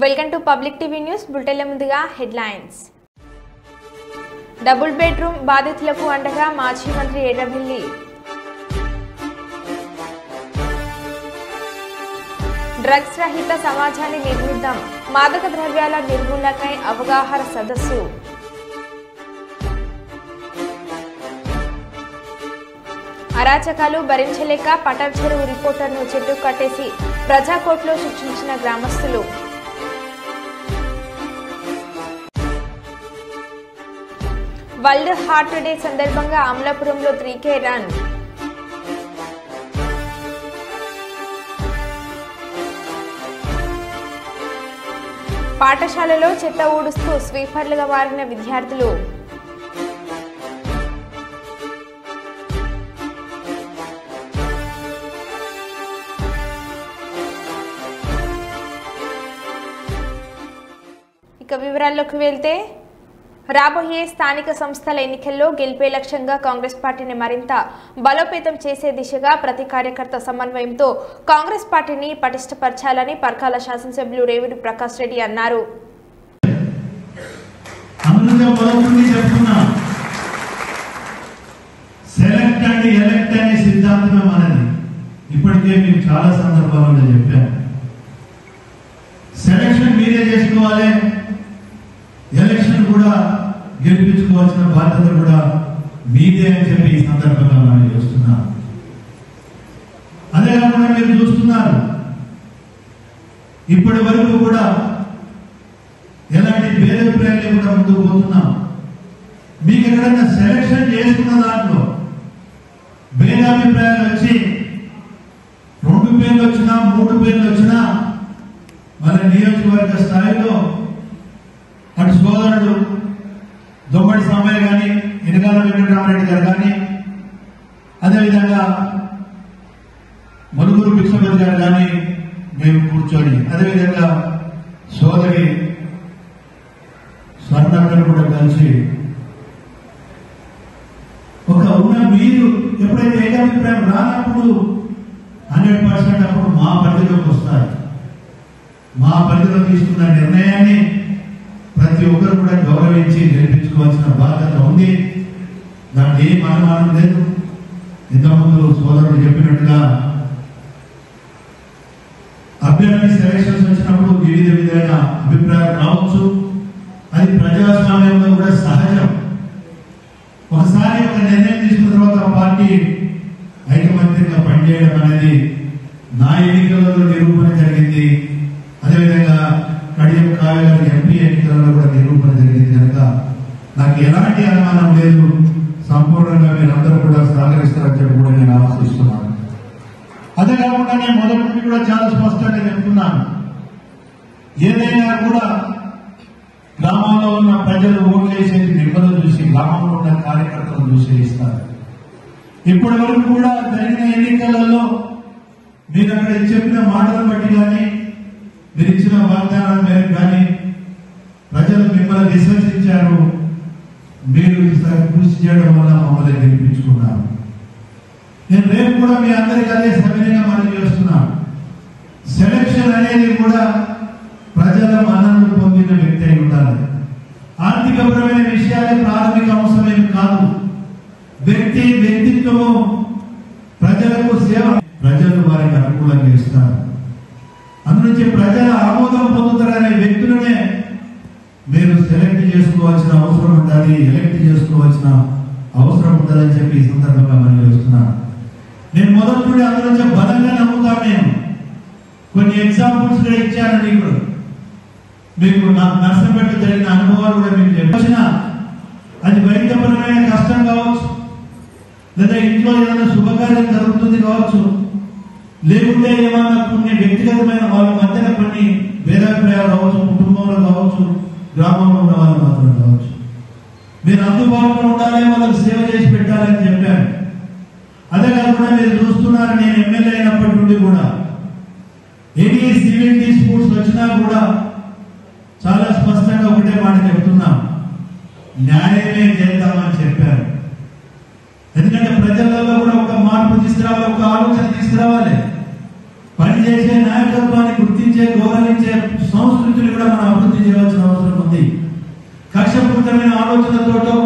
Welcome to public TV news బులెటిన్ల ముందుగా headlines. Double bedroom బాధితులకు అండగా మాజీ మంత్రి ఎర్రబెల్లి. డ్రగ్స్ రహిత సమాజాన్ని నిర్మిద్దాం, మాదక ద్రవ్యాల నిర్మూలనకై అవగాహన సదస్సు. అరాచకాలు భరించలేక పటార్ చెరువు రిపోర్టర్ను చెట్టు కట్టేసి ప్రజాకోర్టులో శిక్షించిన గ్రామస్తులు. వరల్డ్ హార్ట్ డే సందర్భంగా అమలాపురంలో 3K రన్. పాఠశాలలో చెత్త ఊడుస్తూ స్వీపర్లుగా మారిన విద్యార్థులు. ఇక వివరాల్లోకి వెళ్తే, రాబోయే స్థానిక సంస్థల ఎన్నికల్లో గెలిపే లక్ష్యంగా కాంగ్రెస్ పార్టీని మరింత బలోపేతం చేసే దిశగా ప్రతి కార్యకర్త సమన్వయంతో కాంగ్రెస్ పార్టీని పటిష్టపరచాలని పర్కాల శాసనసభ్యులు రేవూరి ప్రకాష్ రెడ్డి అన్నారు. ఇప్పటికే మీకు చాలా సందర్భాల్లో చెప్పాను, సెలక్షన్ మీరే చేసుకోవాలి, ఎలక్షన్ కూడా గెలిపించుకోవాల్సిన బాధ్యత కూడా మీదే అని చెప్పి ఈ సందర్భంగా మనం చూస్తున్నాం. అదే కాకుండా మీరు చూస్తున్నారు, ఇప్పటి వరకు కూడా ఎలాంటి భేదాభిప్రాయాలు లేకుండా ముందుకు పోతున్నాం. మీకు ఎక్కడైనా సెలక్షన్ చేసుకున్న దాంట్లో భేదాభిప్రాయాలు వచ్చి 2 పేర్లు వచ్చినా 3 పేర్లు వచ్చినా మన నియోజకవర్గ స్థాయిలో అటు సోదరుడు దొమ్మడి సామయ్య గాని, ఇనగాల వెంకటరామరెడ్డి గారు కానీ, అదేవిధంగా మనుగురు భిక్షపతి గారు కానీ మేము కూర్చొని, అదేవిధంగా సోదరి స్వర్ణక్కను కూడా కలిసి మీరు ఎప్పుడైతే ఏకాభిప్రాయం రానప్పుడు 100% అప్పుడు మా పరిధిలోకి వస్తారు. మా పరిధిలో తీసుకున్న నిర్ణయాన్ని ప్రతి ఒక్కరు కూడా గౌరవించి గెలిపించుకోవాల్సిన బాధ్యత ఉంది. దాంట్లో ఏం అనుమానం లేదు. ఇంతకుముందు సోదరుడు చెప్పినట్టుగా అభ్యర్థి సెలక్షన్స్ వచ్చినప్పుడు వివిధ విధమైన అభిప్రాయాలు రావచ్చు. అది ప్రజాస్వామ్యంలో కూడా సహజం. ఒకసారి ఒక నిర్ణయం తీసుకున్న తర్వాత ఆ పార్టీ ఐకమత్యంగా పనిచేయడం అనేది నా ఎన్నికలలో నిరూపణ జరిగింది. అదేవిధంగా కడియం కావ్య గారి ఎంపీ ఎన్నికలలో కూడా నిరూపణ జరిగింది కనుక నాకు ఎలాంటి అనుమానం లేదు. సంపూర్ణంగా మీరందరూ కూడా సహకరిస్తారని చెప్పి కూడా నేను ఆశిస్తున్నాను. అదే కాకుండా నేను మొదటి నుండి కూడా చాలా స్పష్టంగా చెప్తున్నాను, ఏదైనా కూడా గ్రామంలో ఉన్న ప్రజలు ఓట్లేసేది మిమ్మల్ని చూసి, గ్రామంలో ఉన్న కార్యకర్తలను చూసి ఇస్తారు. ఇప్పటి వరకు కూడా జరిగిన ఎన్నికలలో మీరు అక్కడ చెప్పిన మాటలను బట్టి కానీ, మీరు ఇచ్చిన వాగ్దానాల మేరకు కానీ ప్రజలు మిమ్మల్ని విశ్వసించారు. మీరు కృషి చేయడం వల్ల మమ్మల్ని గెలిపించుకున్నారు. నేను రేపు కూడా మీ అందరికీ అదే సవినయంగా మనం చేస్తున్నాను. సెలక్షన్ అనేది కూడా ప్రజల మన్ననలు పొందిన వ్యక్తి అయి ఉండాలి. ఆర్థికపరమైన విషయాలే ప్రాథమిక అవసరమేమి కాదు. వ్యక్తిత్వము, ప్రజలకు సేవ, ప్రజలు వారికి అనుకూలంగా ఇస్తారు. అందునుంచి ప్రజల ఆమోదం పొందుతారనే వ్యక్తులనే మీరు సెలెక్ట్ చేసుకోవాల్సిన అవసరం ఉండాలి, ఎలక్ట్ చేసుకోవాల్సిన అవసరం ఉండాలని చెప్పి ఈ సందర్భంగా మనం చేస్తున్నాను. నేను మొదటి నుండి అందులో బలంగా నమ్ముతాను. నేను కొన్ని ఎగ్జాంపుల్స్ కూడా ఇచ్చానండి. ఇప్పుడు మీకు నాకు నర్సంపేట జరిగిన అనుభవాలు కూడా మీకు చెప్పిన, అది వైద్యపరమైన కష్టం కావచ్చు, లేదా ఇంట్లో ఏదైనా శుభకార్యం జరుగుతుంది కావచ్చు, లేకుంటే ఏమన్నా కొన్ని వ్యక్తిగతమైన వాళ్ళ మధ్యన కొన్ని భేదాభిప్రాయాలు కావచ్చు, కుటుంబంలో కావచ్చు, గ్రామంలో ఉన్న వాళ్ళు మాత్రం కావచ్చు. మీరు అందుబాటులో ఉండాలి, వాళ్ళకి సేవ చేసి పెట్టాలని చెప్పాను. అదే కాకుండా మీరు చూస్తున్నారు, నేను ఎమ్మెల్యే అయినప్పటి నుండి కూడా ఎనీ సివిల్ డిస్ప్యూట్స్ వచ్చినా కూడా చాలా స్పష్టంగా ఒకటే మాట చెప్తున్నా, న్యాయమే చేద్దామని చెప్పారు. ఎందుకంటే ప్రజలలో కూడా ఒక మార్పు తీసుకురావాలి, ఒక ఆలోచన తీసుకురావాలి. పనిచేసే నాయకత్వాన్ని గుర్తించి గుర్తించే గౌరవించే సంస్కృతిని కూడా మనం అభివృద్ధి చేయాల్సిన అవసరం ఉంది. కక్షపూరితమైన ఆలోచనలతో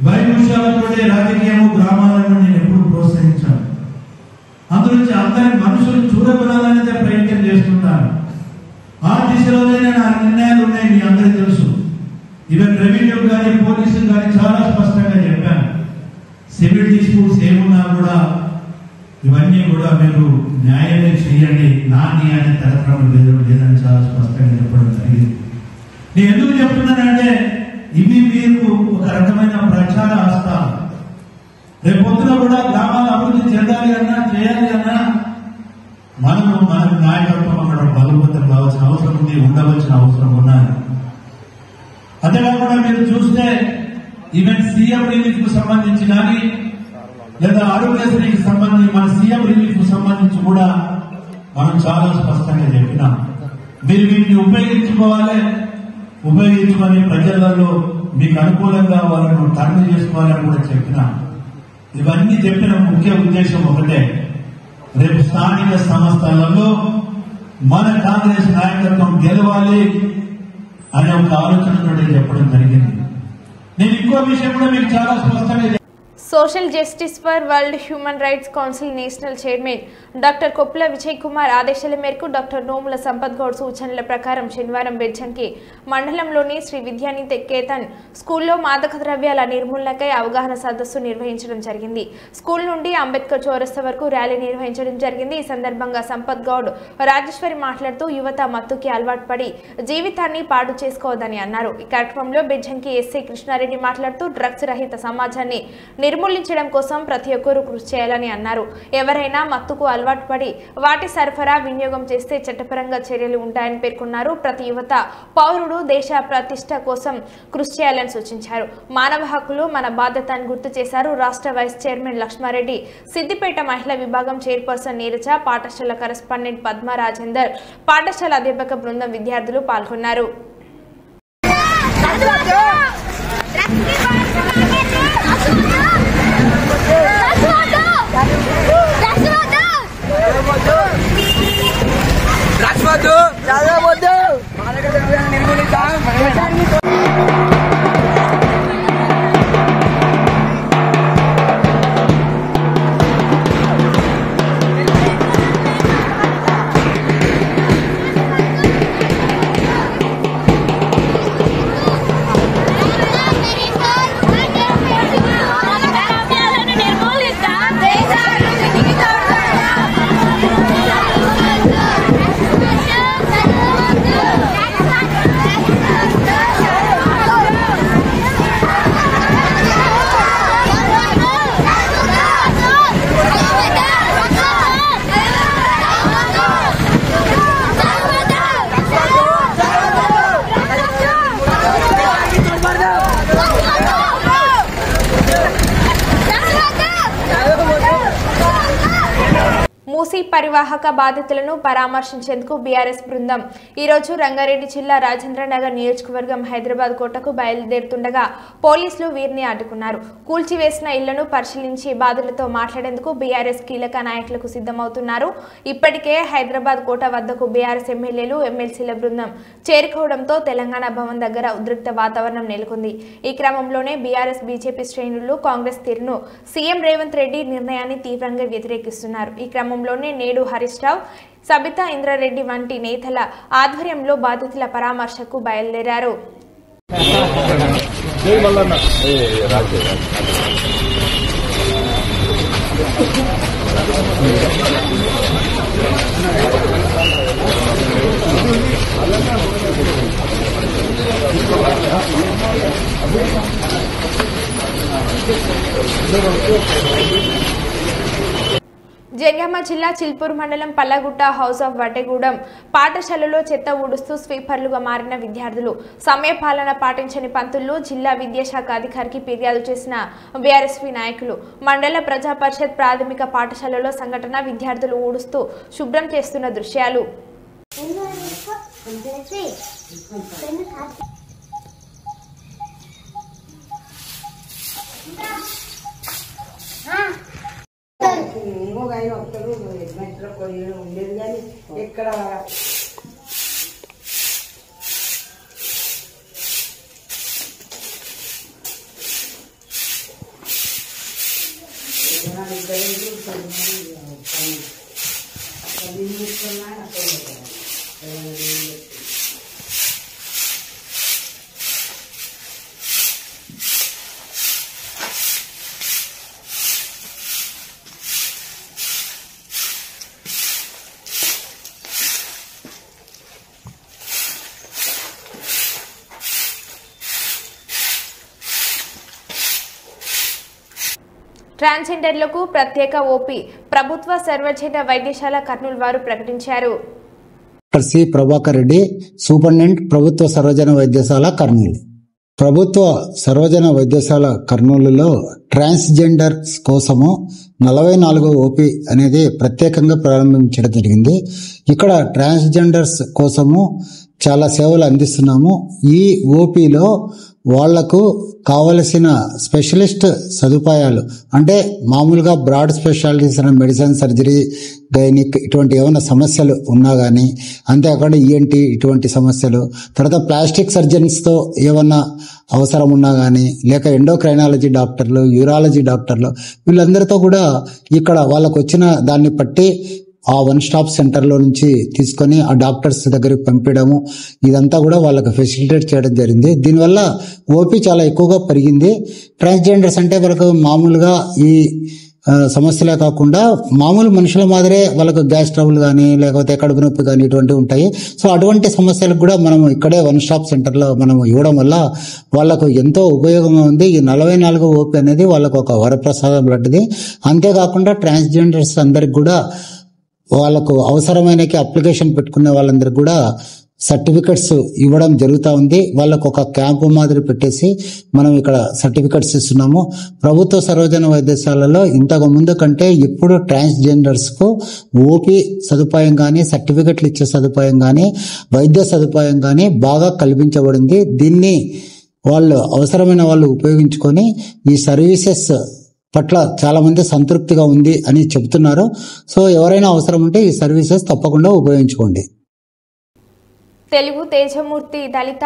వైరుష్యాలతో రాజకీయము గ్రామాలను నేను ఎప్పుడు ప్రోత్సహించాను. అందులోంచి అందరి మనుషులు చూడగొనాలనేదే ప్రయత్నం చేస్తుంటాను. ఆ దిశలోనే నా నిర్ణయాలు ఉన్నాయి, మీ అందరికీ తెలుసు. ఈవెన్ రెవెన్యూ కానీ పోలీసులు కానీ చాలా స్పష్టంగా చెప్పాను. సివిల్ డిస్ప్యూట్స్ ఏమున్నా కూడా ఇవన్నీ కూడా మీరు న్యాయమే చేయండి, నా న్యాయాన్ని తెలపడం లేదని చాలా స్పష్టంగా చెప్పడం జరిగింది. నేను ఎందుకు చెప్తున్నానంటే ఇవి మీకు ఒక రకమైన ప్రచార హస్తాలు. రేపొద్దున కూడా గ్రామాల అభివృద్ధి చెందాలి అన్నా చేయాలి అన్నా మన నాయకత్వం అక్కడ బలోపేతం కావాల్సిన అవసరం ఉంది, ఉండవలసిన అవసరం ఉన్నది. అంతేకాకుండా మీరు చూస్తే ఈవెన్ సీఎం రిలీఫ్ కు సంబంధించి కానీ లేదా ఆరోగ్యశ్రీకి సంబంధించి మన సీఎం రిలీఫ్ కు సంబంధించి కూడా మనం చాలా స్పష్టంగా చెప్పినాం. మీరు వీటిని ఉపయోగించుకొని ప్రజలలో మీకు అనుకూలంగా వాళ్ళను టర్న్ చేసుకోవాలని కూడా చెప్పినాం. ఇవన్నీ చెప్పిన ముఖ్య ఉద్దేశం ఒకటే, రేపు స్థానిక సంస్థలలో మన కాంగ్రెస్ నాయకత్వం గెలవాలి అనే ఒక ఆలోచనతో చెప్పడం జరిగింది. నేను ఇంకో విషయం కూడా మీకు చాలా స్పష్టంగా social justice for world human rights council national chairman doctor Koppula Vijay Kumar ఆదేశాల మేరకు డాక్టర్ నోముల సంపత్ గౌడ్ సూచనల ప్రకారం శనివారం బెజ్జంకి మండలంలోని శ్రీ విద్యానికేతన్ స్కూల్లో మాదక ద్రవ్యాల నిర్మూలనకై అవగాహన సదస్సు నిర్వహించడం జరిగింది. స్కూల్ నుండి అంబేద్కర్ చౌరస్తా వరకు ర్యాలీ నిర్వహించడం జరిగింది. ఈ సందర్భంగా సంపత్ గౌడ్ రాజేశ్వరి మాట్లాడుతూ యువత మత్తుకి అలవాటు పడి జీవితాన్ని పాడు చేసుకోవద్దని అన్నారు. ఈ కార్యక్రమంలో బెజ్జంకి ఎస్ఐ కృష్ణారెడ్డి మాట్లాడుతూ డ్రగ్స్ రహిత సమాజాన్ని నిర్మూలించడం కోసం ప్రతి ఒక్కరూ కృషి చేయాలని అన్నారు. ఎవరైనా మత్తుకు అలవాటు పడి వాటి సరఫరా వినియోగం చేస్తే చట్టపరంగా చర్యలు ఉంటాయని పేర్కొన్నారు. ప్రతి యువత పౌరుడు దేశ ప్రతిష్ట కోసం కృషి చేయాలని సూచించారు. మానవ హక్కులు మన బాధ్యత అని గుర్తు చేశారు. రాష్ట్ర వైస్ చైర్మన్ లక్ష్మారెడ్డి, సిద్దిపేట మహిళా విభాగం చైర్పర్సన్ నీరజ, పాఠశాల కరెస్పాండెంట్ పద్మ రాజేందర్, పాఠశాల అధ్యాపక బృందం విద్యార్థులు పాల్గొన్నారు. మూసీ పరివాహక బాధితులను పరామర్శించేందుకు బీఆర్ఎస్ బృందం ఈరోజు రంగారెడ్డి జిల్లా రాజేంద్రనగర్ నియోజకవర్గం హైదరాబాద్ కోటకు బయలుదేరుతుండగా పోలీసులు వీరిని అడ్డుకున్నారు. కూల్చివేసిన ఇళ్లను పరిశీలించి బాధితులతో మాట్లాడేందుకు బీఆర్ఎస్ కీలక నాయకులకు సిద్ధమవుతున్నారు. ఇప్పటికే హైదరాబాద్ కోట వద్దకు బీఆర్ఎస్ ఎమ్మెల్యేలు, ఎమ్మెల్సీల బృందం చేరుకోవడంతో తెలంగాణ భవన్ దగ్గర ఉద్రిక్త వాతావరణం నెలకొంది. ఈ క్రమంలోనే బీఆర్ఎస్, బీజేపీ శ్రేణులు కాంగ్రెస్ తీరును సీఎం రేవంత్ రెడ్డి నిర్ణయాన్ని తీవ్రంగా వ్యతిరేకిస్తున్నారు. ఈ క్రమంలోనే నేడు హరీష్ రావు, సబితా ఇంద్రారెడ్డి వంటి నేతల ఆధ్వర్యంలో బాధితుల పరామర్శకు బయలుదేరారు. జంగామ జిల్లా చిల్పూర్ మండలం పల్లగుట్ట హౌస్ ఆఫ్ వడ్డెగూడెం పాఠశాలలో చెత్త ఊడుస్తూ స్వీపర్లుగా మారిన విద్యార్థులు, సమయపాలన పాటించని పంతులు జిల్లా విద్యాశాఖ అధికారికి ఫిర్యాదు చేసిన బీఆర్ఎస్పీ నాయకులు. మండల ప్రజా పరిషత్ ప్రాథమిక పాఠశాలలో సంఘటన, విద్యార్థులు ఊడుస్తూ శుభ్రం చేస్తున్న దృశ్యాలు. ఇంకొక ఆయన వస్తాడు మెట్రో ఉండేది కానీ ఎక్కడ ట్రాన్స్జెండర్లకు ప్రత్యేక ఓపీ ప్రభుత్వ సర్వజన వైద్యశాల కర్నూలు వారు ప్రకటించారు. సి ప్రభాకర్ రెడ్డి, సూపరింటెండెంట్, ప్రభుత్వ సర్వజన వైద్యశాల కర్నూలు. ప్రభుత్వ సర్వజన వైద్యశాల కర్నూలులో ట్రాన్స్జెండర్స్ కోసము 44వ ఓపీ అనేది ప్రత్యేకంగా ప్రారంభించడం జరిగింది. ఇక్కడ ట్రాన్స్జెండర్స్ కోసము చాలా సేవలు అందిస్తున్నాము. ఈ ఓపీలో వాళ్లకు కావలసిన స్పెషలిస్ట్ సదుపాయాలు అంటే మామూలుగా బ్రాడ్ స్పెషాలిటీస్ అయిన మెడిసిన్, సర్జరీ, గైనిక్ ఇటువంటి ఏమైనా సమస్యలు ఉన్నా కానీ, అంతేకాకుండా ఈఎన్టీ ఇటువంటి సమస్యలు, తర్వాత ప్లాస్టిక్ సర్జన్స్తో ఏమన్నా అవసరం ఉన్నా కానీ, లేక ఎండోక్రైనాలజీ డాక్టర్లు, యూరాలజీ డాక్టర్లు వీళ్ళందరితో కూడా ఇక్కడ వాళ్ళకు వచ్చిన దాన్ని బట్టి ఆ వన్ స్టాప్ సెంటర్లో నుంచి తీసుకొని ఆ డాక్టర్స్ దగ్గరికి పంపించడము ఇదంతా కూడా వాళ్ళకి ఫెసిలిటేట్ చేయడం జరిగింది. దీనివల్ల ఓపీ చాలా ఎక్కువగా పెరిగింది. ట్రాన్స్జెండర్స్ అంటే వాళ్ళకు మామూలుగా ఈ సమస్యలే కాకుండా మామూలు మనుషుల మాదిరే వాళ్ళకు గ్యాస్ ట్రబుల్ కానీ లేకపోతే కడుపు నొప్పి కానీ ఇటువంటివి ఉంటాయి. సో అటువంటి సమస్యలకు కూడా మనము ఇక్కడే వన్ స్టాప్ సెంటర్లో మనం ఇవ్వడం వల్ల వాళ్ళకు ఎంతో ఉపయోగంగా ఉంది. ఈ 44వ ఓపీ అనేది వాళ్ళకు ఒక వరప్రసాదం లాంటిది. అంతేకాకుండా ట్రాన్స్జెండర్స్ అందరికి కూడా వాళ్ళకు అవసరమైన అప్లికేషన్ పెట్టుకునే వాళ్ళందరికీ కూడా సర్టిఫికెట్స్ ఇవ్వడం జరుగుతూ ఉంది. వాళ్ళకు ఒక క్యాంపు మాదిరి పెట్టేసి మనం ఇక్కడ సర్టిఫికెట్స్ ఇస్తున్నాము. ప్రభుత్వ సర్వజన వైద్యశాలలో ఇంతకు ముందు కంటే ఇప్పుడు ట్రాన్స్జెండర్స్కు ఓపీ సదుపాయం కానీ, సర్టిఫికెట్లు ఇచ్చే సదుపాయం కానీ, వైద్య సదుపాయం కానీ బాగా కల్పించబడింది. దీన్ని వాళ్ళు అవసరమైన వాళ్ళు ఉపయోగించుకొని ఈ సర్వీసెస్ పట్ల చాలా మంది సంతృప్తిగా ఉంది అని చెబుతున్నారు. సో ఎవరైనా అవసరం ఉంటే ఈ సర్వీసెస్ తప్పకుండా ఉపయోగించుకోండి. తెలుగు తేజమూర్తి దళిత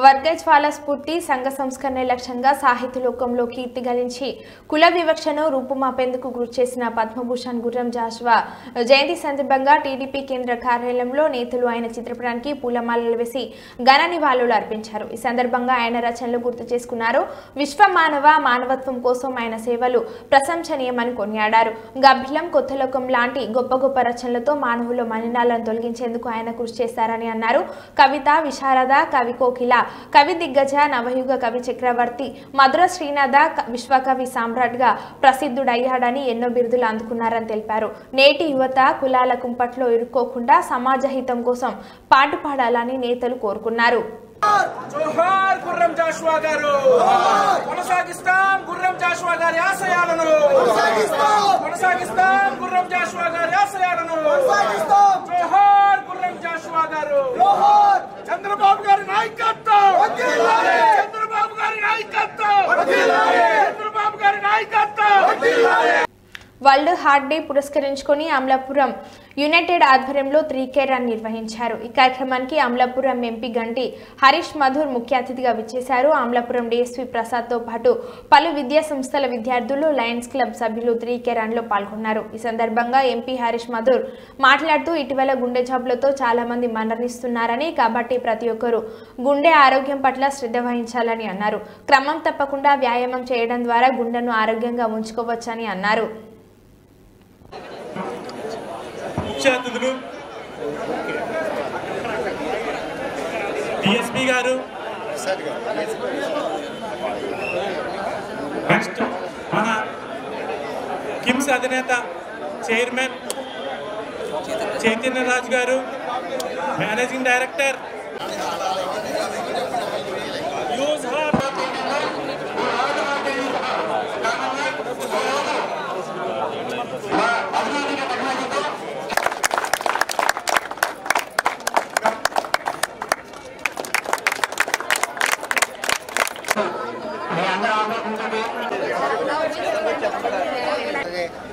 వర్గజ్వాల స్ఫూర్తి సంఘ సంస్కరణ లక్ష్యంగా సాహిత్య లోకంలో కీర్తి గలించి కుల వివక్షను రూపుమాపేందుకు కృషి చేసిన పద్మభూషణ్ గుర్రం జాషువా జయంతి సందర్భంగా టీడీపీ కేంద్ర కార్యాలయంలో నేతలు ఆయన చిత్రపటానికి పూలమాలలు వేసి ఘన నివాళులు అర్పించారు. ఈ సందర్భంగా ఆయన రచనలు గుర్తు చేసుకున్నారు. విశ్వమానవ మానవత్వం కోసం ఆయన సేవలు ప్రశంసనీయమని కొనియాడారు. గబ్బిలం, కొత్తలోకం లాంటి గొప్ప గొప్ప రచనలతో మానవుల మలినాలను తొలగించేందుకు ఆయన కృషి చేశారని అన్నారు. కవిత విశారద, కవి కోకిల, కవి దిగ్గజ, నవయుగ కవి చక్రవర్తి, మధుర శ్రీనాథ విశ్వకవి సామ్రాట్గా ప్రసిద్ధుడయ్యాడని ఎన్నో బిరుదులు అందుకున్నారని తెలిపారు. నేటి యువత కులాల కుంపట్లో ఇరుక్కోకుండా సమాజ హితం కోసం పాటుపడాలని నేతలు కోరుకున్నారు. జోహార్ గుర్రం జాషువా గారు, కొనసాగిస్తాం గుర్రం జాషువా గారి ఆశయాలను, కొనసాగిస్తాం గుర్రం జాషువా గారి ఆశయాలను. జోహార్ గుర్రం జాషువా గారు. చంద్రబాబు గారి నాయకత్వం, చంద్రబాబు గారి నాయకత్వం, చంద్రబాబు గారి నాయకత్వం. వరల్డ్ హార్ట్ డే పురస్కరించుకొని అమలాపురం యునైటెడ్ ఆధ్వర్యంలో 3K రన్ నిర్వహించారు. ఈ కార్యక్రమానికి అమలాపురం ఎంపీ గంటి హరీష్ మధుర్ ముఖ్య అతిథిగా విచ్చేశారు. అమలాపురం డీఎస్పీ ప్రసాద్తో పాటు పలు విద్యా సంస్థల విద్యార్థులు, లయన్స్ క్లబ్ సభ్యులు 3K రన్లో పాల్గొన్నారు. ఈ సందర్భంగా ఎంపీ హరీష్ మధుర్ మాట్లాడుతూ ఇటీవల గుండె జబ్బులతో చాలా మంది మరణిస్తున్నారని, కాబట్టి ప్రతి ఒక్కరూ గుండె ఆరోగ్యం పట్ల శ్రద్ధ వహించాలని అన్నారు. క్రమం తప్పకుండా వ్యాయామం చేయడం ద్వారా గుండెను ఆరోగ్యంగా ఉంచుకోవచ్చని అన్నారు. ముఖ్య అతిథులు డిఎస్పీ గారు, నెక్స్ట్ మన కిమ్స్ అధినేత చైర్మన్ చైతన్య రాజ్ గారు, మేనేజింగ్ డైరెక్టర్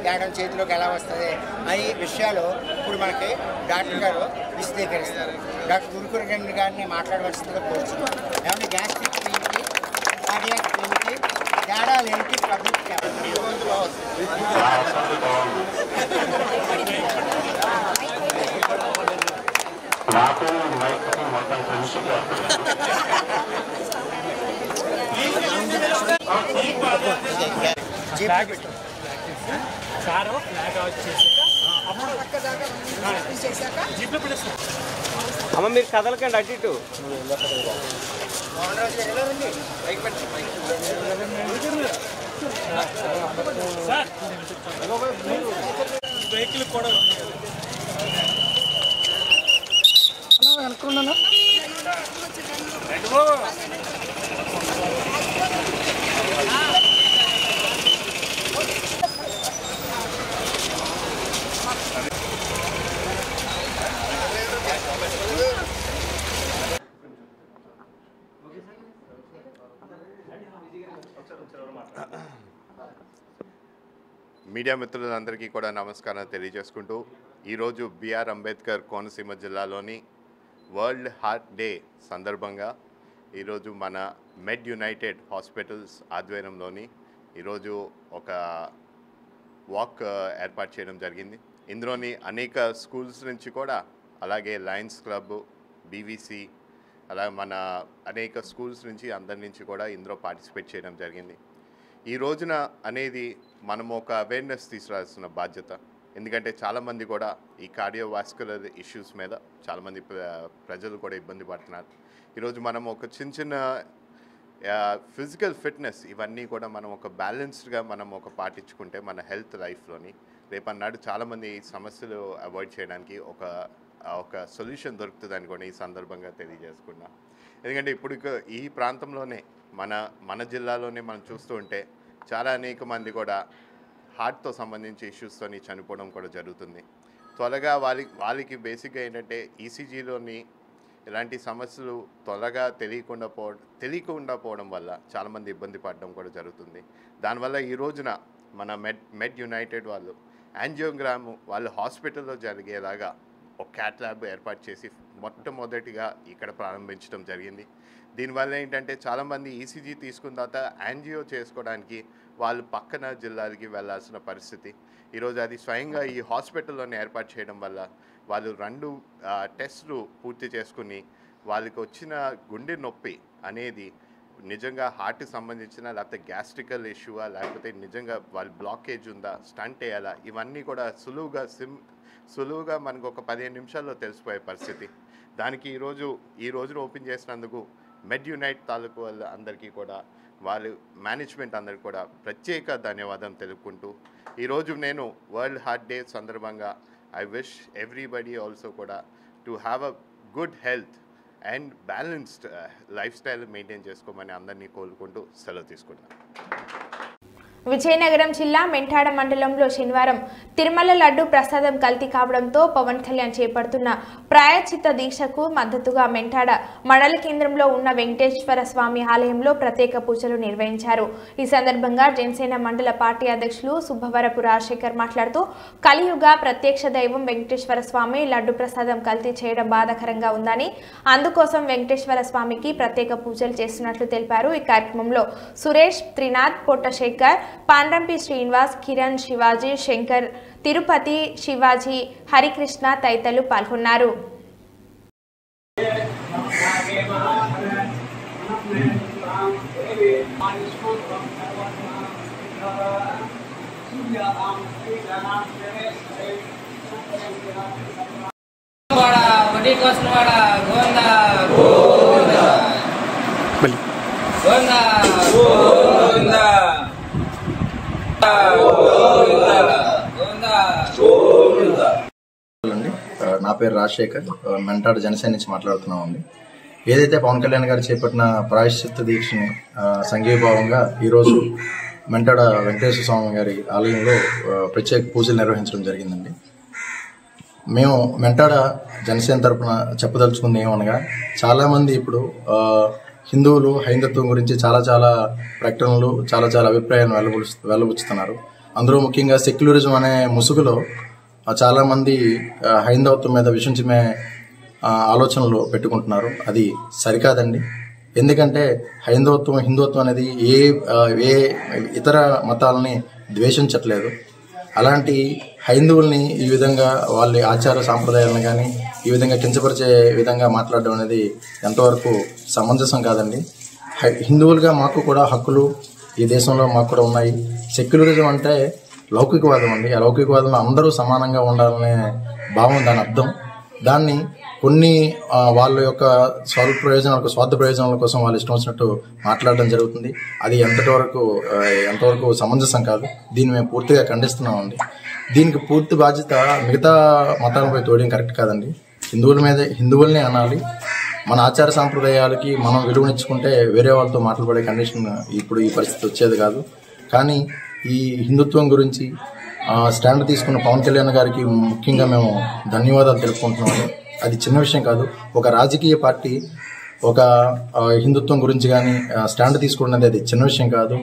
జ్ఞానం చేతిలోకి ఎలా వస్తుంది అనే విషయాలు ఇప్పుడు మనకి డాక్టర్ గారు విశదీకరిస్తారు. డాక్టర్ గురుకురగండి గారిని మాట్లాడవలసిందిగా కోరుతున్నాం. ఏమంటే గ్యాస్ట్రిక్ పెయిన్కి, కార్డియాక్ పెయిన్కి తేడాలు ఏంటి పబ్లిక్ నాకు మైక్కి మొత్తం కలిసిపోతుంది. అమ్మ మీరు కదలకండి అటు ఇటు. వెహికల్ కూడా అనుకున్నాను. మీడియా మిత్రులందరికీ కూడా నమస్కారం తెలియజేసుకుంటూ ఈరోజు బిఆర్ అంబేద్కర్ కోనసీమ జిల్లాలోని వరల్డ్ హార్ట్ డే సందర్భంగా ఈరోజు మన మెడ్ యునైటెడ్ హాస్పిటల్స్ ఆధ్వర్యంలోని ఈరోజు ఒక వాక్ ఏర్పాటు చేయడం జరిగింది. ఇందులోని అనేక స్కూల్స్ నుంచి కూడా, అలాగే లయన్స్ క్లబ్, బీవీసీ, అలా మన అనేక స్కూల్స్ నుంచి అందరి నుంచి కూడా ఇందులో పార్టిసిపేట్ చేయడం జరిగింది. ఈ రోజున అనేది మనము ఒక అవేర్నెస్ తీసుకురావాల్సిన బాధ్యత. ఎందుకంటే చాలామంది కూడా ఈ కార్డియోవాస్కులర్ ఇష్యూస్ మీద చాలామంది ప్రజలు కూడా ఇబ్బంది పడుతున్నారు. ఈరోజు మనం ఒక చిన్న ఫిజికల్ ఫిట్నెస్ ఇవన్నీ కూడా మనం ఒక బ్యాలెన్స్డ్గా మనం ఒక పాటించుకుంటే మన హెల్త్ లైఫ్లోని రేపన్నాడు చాలామంది సమస్యలు అవాయిడ్ చేయడానికి ఒక సొల్యూషన్ దొరుకుతుందని కూడా ఈ సందర్భంగా తెలియజేసుకున్నా. ఎందుకంటే ఇప్పుడు ఈ ప్రాంతంలోనే మన జిల్లాలోనే మనం చూస్తూ ఉంటే చాలా అనేక మంది కూడా హార్ట్తో సంబంధించి ఇష్యూస్తోని చనిపోవడం కూడా జరుగుతుంది. త్వరగా వాళ్ళకి బేసిక్గా ఏంటంటే ఈసీజీలోని ఇలాంటి సమస్యలు త్వరగా తెలియకుండా పోవడం వల్ల చాలామంది ఇబ్బంది పడడం కూడా జరుగుతుంది. దానివల్ల ఈ రోజున మన మెడ్ యునైటెడ్ వాళ్ళు యాంజియోగ్రామ్ వాళ్ళు హాస్పిటల్లో జరిగేలాగా ఒక క్యాట్ ల్యాబ్ ఏర్పాటు చేసి మొట్టమొదటిగా ఇక్కడ ప్రారంభించడం జరిగింది. దీనివల్ల ఏంటంటే చాలామంది ఈసీజీ తీసుకున్న తర్వాత యాంజియో చేసుకోవడానికి వాళ్ళు పక్కన జిల్లాలకి వెళ్ళాల్సిన పరిస్థితి. ఈరోజు అది స్వయంగా ఈ హాస్పిటల్లోనే ఏర్పాటు చేయడం వల్ల వాళ్ళు 2 టెస్టులు పూర్తి చేసుకుని వాళ్ళకి వచ్చిన గుండె నొప్పి అనేది నిజంగా హార్ట్కి సంబంధించిన లేకపోతే గ్యాస్ట్రికల్ ఇష్యూవా లేకపోతే నిజంగా వాళ్ళ బ్లాకేజ్ ఉందా, స్టంట్ వేయాలా, ఇవన్నీ కూడా సులువుగా మనకు ఒక 15 నిమిషాల్లో తెలిసిపోయే పరిస్థితి. దానికి ఈ రోజున ఓపెన్ చేసినందుకు మెడ్ యునైట్ తాలూకు వాళ్ళ అందరికీ కూడా వాళ్ళ మేనేజ్మెంట్ అందరికీ కూడా ప్రత్యేక ధన్యవాదం తెలుపుకుంటూ ఈరోజు నేను వరల్డ్ హార్ట్ డే సందర్భంగా ఐ విష్ ఎవ్రీబడి ఆల్సో కూడా to have a good health and balanced life style maintain చేసుకోమని అందరినీ కోరుకుంటూ సెలవు తీసుకుంటాను. విజయనగరం జిల్లా మెంటాడ మండలంలో శనివారం తిరుమల లడ్డు ప్రసాదం కల్తీ కావడంతో పవన్ కళ్యాణ్ చేపడుతున్న ప్రాయశ్చిత్త దీక్షకు మద్దతుగా మెంటాడ మండల కేంద్రంలో ఉన్న వెంకటేశ్వర స్వామి ఆలయంలో ప్రత్యేక పూజలు నిర్వహించారు. ఈ సందర్భంగా జనసేన మండల పార్టీ అధ్యక్షులు సుబ్బవరపు రాజశేఖర్ మాట్లాడుతూ కలియుగ ప్రత్యక్ష దైవం వెంకటేశ్వర స్వామి లడ్డు ప్రసాదం కల్తీ చేయడం బాధాకరంగా ఉందని, అందుకోసం వెంకటేశ్వర స్వామికి ప్రత్యేక పూజలు చేస్తున్నట్లు తెలిపారు. ఈ కార్యక్రమంలో సురేష్, త్రినాథ్, పొట్టశేఖర్, పాండ్రంపి శ్రీనివాస్, కిరణ్, శివాజీ, శంకర్, తిరుపతి, శివాజీ, హరికృష్ణ తదితరులు పాల్గొన్నారు. నా పేరు రాజశేఖర్, మెంటాడ జనసేన నుంచి మాట్లాడుతున్నామండి. ఏదైతే పవన్ కళ్యాణ్ గారు చేపట్టిన ప్రాయశ్చిత్త దీక్షని సంఘీభావంగా ఈరోజు మెంటాడ వెంకటేశ్వర స్వామి గారి ఆలయంలో ప్రత్యేక పూజలు నిర్వహించడం జరిగిందండి. మేము మెంటాడ జనసేన తరఫున చెప్పదలుచుకుంది ఏమనగా, చాలామంది ఇప్పుడు హిందువులు హైందత్వం గురించి చాలా ప్రకటనలు చాలా అభిప్రాయాలను వెల్లబుచ్చుతున్నారు. అందులో ముఖ్యంగా సెక్యులరిజం అనే ముసుగులో చాలామంది హైందవత్వం మీద విషించమే ఆలోచనలు పెట్టుకుంటున్నారు. అది సరికాదండి. ఎందుకంటే హిందుత్వం అనేది ఏ ఇతర మతాలని ద్వేషించట్లేదు. అలాంటి హైందువుల్ని ఈ విధంగా వాళ్ళ ఆచార సాంప్రదాయాలను కానీ ఈ విధంగా కించపరిచే విధంగా మాట్లాడడం అనేది ఎంతవరకు సమంజసం కాదండి. హిందువులుగా మాకు కూడా హక్కులు ఈ దేశంలో మాకు కూడా ఉన్నాయి. సెక్యులరిజం అంటే లౌకికవాదం అండి. ఆ లౌకికవాదంలో అందరూ సమానంగా ఉండాలనే భావం దాని అర్థం. దాన్ని కొన్ని వాళ్ళ యొక్క స్వార్థ ప్రయోజనాల కోసం వాళ్ళు ఇష్టం వచ్చినట్టు మాట్లాడడం జరుగుతుంది. అది ఎంతవరకు సమంజసం కాదు. దీన్ని మేము పూర్తిగా ఖండిస్తున్నామండి. దీనికి పూర్తి బాధ్యత మిగతా మతాలపై తోయడం కరెక్ట్ కాదండి. హిందువులనే అనాలి. మన ఆచార సాంప్రదాయాలకి మనం విలువనిచ్చుకుంటే వేరే వాళ్ళతో మాట్లాడే కండిషన్ ఇప్పుడు ఈ పరిస్థితి వచ్చేది కాదు. కానీ ఈ హిందుత్వం గురించి స్టాండ్ తీసుకున్న పవన్ కళ్యాణ్ గారికి ముఖ్యంగా మేము ధన్యవాదాలు తెలుపుకుంటున్నాము. అది చిన్న విషయం కాదు. ఒక రాజకీయ పార్టీ ఒక హిందుత్వం గురించి కానీ స్టాండ్ తీసుకోవడం అనేది చిన్న విషయం కాదు.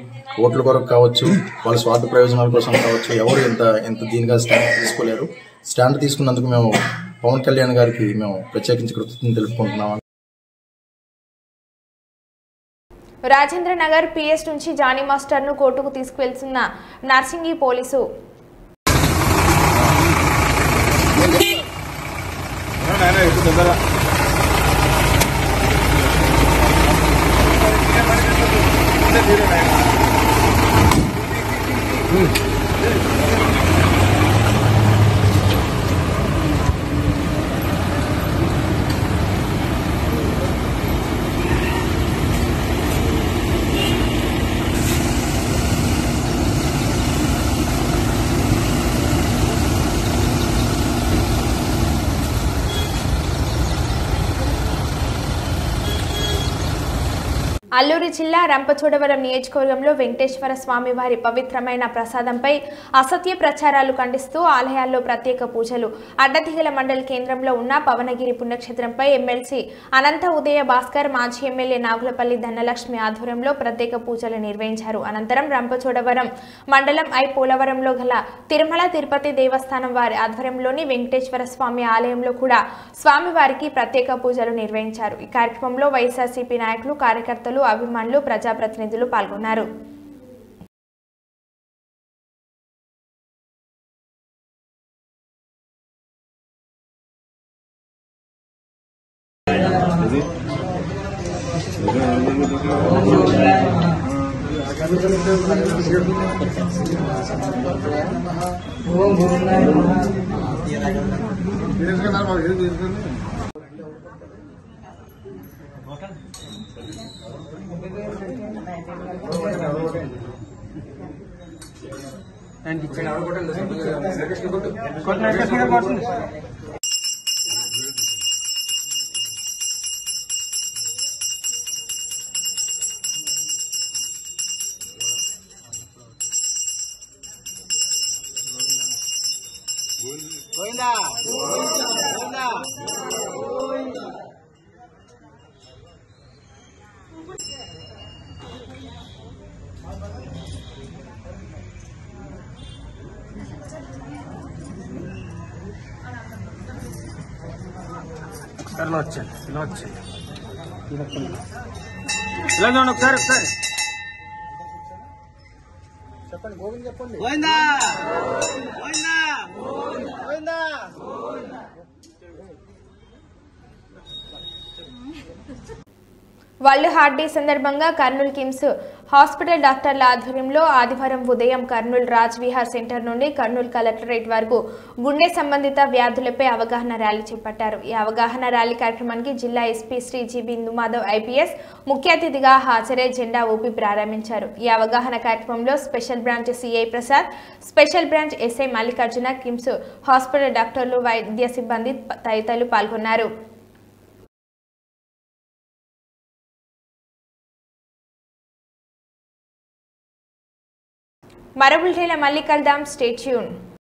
ఓట్ల కొరకు కావచ్చు, వాళ్ళ స్వార్థ ప్రయోజనాల కోసం కావచ్చు, ఎవరు ఎంత దీనిగా స్టాండ్ తీసుకోలేరు. స్టాండ్ తీసుకున్నందుకు మేము పవన్ కళ్యాణ్ గారికి మేము ప్రత్యేకించి కృతజ్ఞతలు తెలుపుకుంటున్నాము. రాజేంద్ర నగర్ పిఎస్ నుంచి జానీ మాస్టర్ ను కోర్టుకు తీసుకువెళ్తున్న నర్సింగి పోలీసు అల్లూరి జిల్లా రంపచోడవరం నియోజకవర్గంలో వెంకటేశ్వర స్వామి వారి పవిత్రమైన ప్రసాదంపై అసత్య ప్రచారాలు ఖండిస్తూ ఆలయాల్లో ప్రత్యేక పూజలు. అడ్డదిగల మండల కేంద్రంలో ఉన్న పవనగిరి పుణ్యక్షేత్రంపై ఎమ్మెల్సీ అనంత ఉదయ భాస్కర్, మాజీ ఎమ్మెల్యే నాగులపల్లి ధనలక్ష్మి ఆధ్వర్యంలో ప్రత్యేక పూజలు నిర్వహించారు. అనంతరం రంపచోడవరం మండలం పోలవరంలో గల తిరుమల తిరుపతి దేవస్థానం వారి ఆధ్వర్యంలోని వెంకటేశ్వర స్వామి ఆలయంలో కూడా స్వామివారికి ప్రత్యేక పూజలు నిర్వహించారు. ఈ కార్యక్రమంలో వైఎస్ఆర్సీపీ నాయకులు, కార్యకర్తలు, అభిమానులు, ప్రజాప్రతినిధులు పాల్గొన్నారు. చెప్పండి గోవింద్ చెప్పండి. వరల్డ్ హార్ట్ డే సందర్భంగా కర్నూలు కిమ్స్ హాస్పిటల్ డాక్టర్ల ఆధ్వర్యంలో ఆదివారం ఉదయం కర్నూలు రాజ్ విహార్ సెంటర్ నుండి కర్నూలు కలెక్టరేట్ వరకు గుండె సంబంధిత వ్యాధులపై అవగాహన ర్యాలీ చేపట్టారు. ఈ అవగాహన ర్యాలీ కార్యక్రమానికి జిల్లా ఎస్పీ శ్రీ జి బిందు మాధవ్ ఐపీఎస్ ముఖ్య అతిథిగా హాజరై జెండా ఊపి ప్రారంభించారు. ఈ అవగాహన కార్యక్రమంలో special branch CI Prasad, special branch SI Mallikarjuna, KIMS hospital డాక్టర్లు, వైద్య సిబ్బంది తదితరులు పాల్గొన్నారు. మరో బులెటిన్లో మళ్ళీ కలుద్దాం. Stay tune.